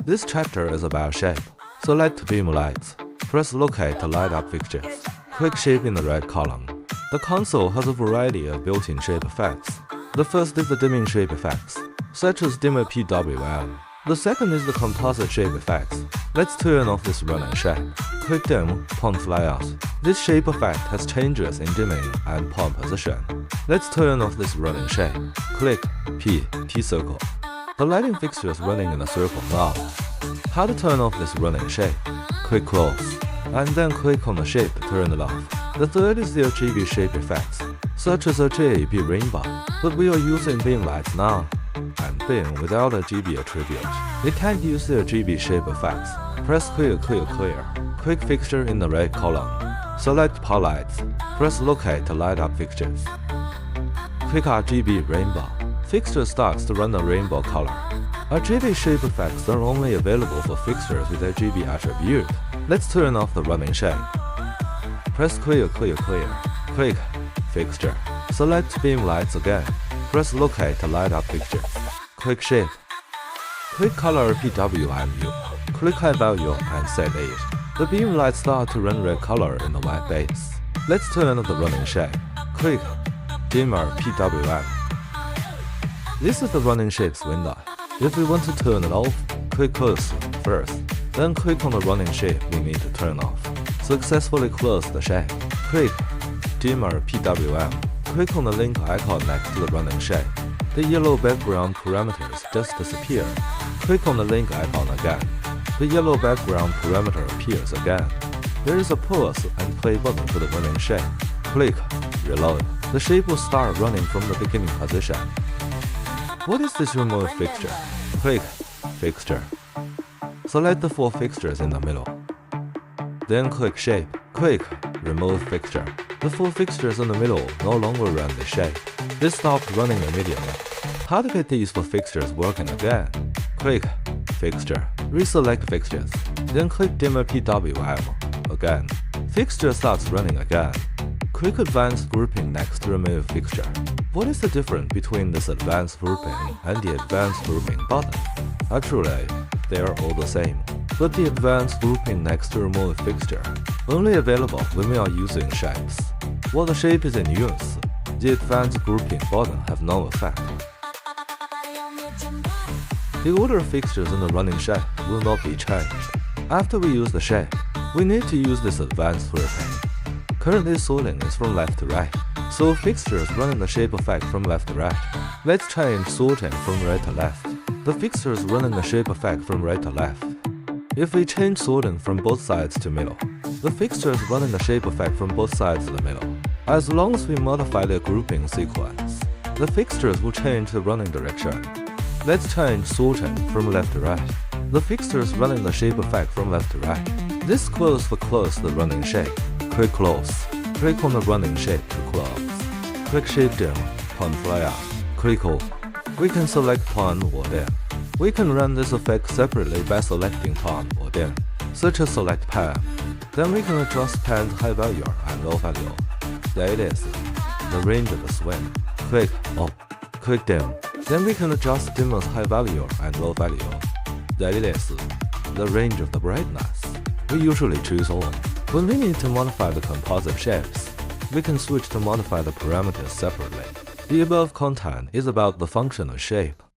This chapter is about shape. Select beam lights. Press locate to light up fixtures. Click shape in the right column. The console has a variety of built-in shape effects. The first is the dimming shape effects, such as dimmer PWM. The second is the composite shape effects. Let's turn off this running shape. Click dim, pawn fly out. This shape effect has changes in dimming and pawn position. Let's turn off this running shape. Click T circle. The lighting fixture is running in a circle now. How to turn off this running shape? Click close, and then click on the shape to turn it off. The third is the RGB shape effects, such as a JB rainbow, but we are using beam lights now. And beam without a RGB attribute. You can't use the RGB shape effects. Press clear. Click fixture in the right column. Select power lights. Press locate to light up fixtures. Click RGB rainbow. Fixture starts to run a rainbow color. RGB shape effects are only available for fixtures with RGB attribute. Let's turn off the running shape. Press clear. Click fixture. Select beam lights again. Press locate to light up fixtures. Click shape. Click color PWMU. Click high value and set 8. The beam lights start to run red color in the white base. Let's turn off the running shape. Click dimmer PWM. This is the running shapes window. If we want to turn it off, click close first. Then click on the running shape we need to turn off. Successfully close the shape. Click dimmer PWM. Click on the link icon next to the running shape. The yellow background parameters just disappear. Click on the link icon again. The yellow background parameter appears again. There is a pause and play button for the running shape. Click reload. The shape will start running from the beginning position. What is this remove fixture? Click fixture. Select the 4 fixtures in the middle. Then click shape. Click remove fixture. The 4 fixtures in the middle no longer run the shape. They stopped running immediately. How to get these 4 fixtures working again? Click fixture. Reselect fixtures. Then click dimmer PWM again. Fixture starts running again. Click advanced grouping next to remove fixture. What is the difference between this advanced grouping and the advanced grouping button? Actually, they are all the same. But the advanced grouping next to remove fixture only available when we are using shapes. While the shape is in use, the advanced grouping button have no effect. The order of fixtures in the running shape will not be changed. After we use the shape, we need to use this advanced grouping. Currently sorting is from left to right, so fixtures running the shape effect from left to right. Let's change sorting from right to left. The fixtures running the shape effect from right to left. If we change sorting from both sides to middle, the fixtures running the shape effect from both sides to the middle. As long as we modify their grouping sequence, the fixtures will change the running direction. Let's change sorting from left to right. The fixtures running the shape effect from left to right. This close will close the running shape. Click close. Click on the running shape to close. Click shape dim, pawn fly out. Click off. We can select pawn or dim. We can run this effect separately by selecting pawn or dim, such as select pan. Then we can adjust pan's high value and low value. That is the range of the swing. Click up. Click dim. Then we can adjust dimmer's high value and low value. That is the range of the brightness. We usually choose all. When we need to modify the composite shapes, we can switch to modify the parameters separately. The above content is about the function of shape.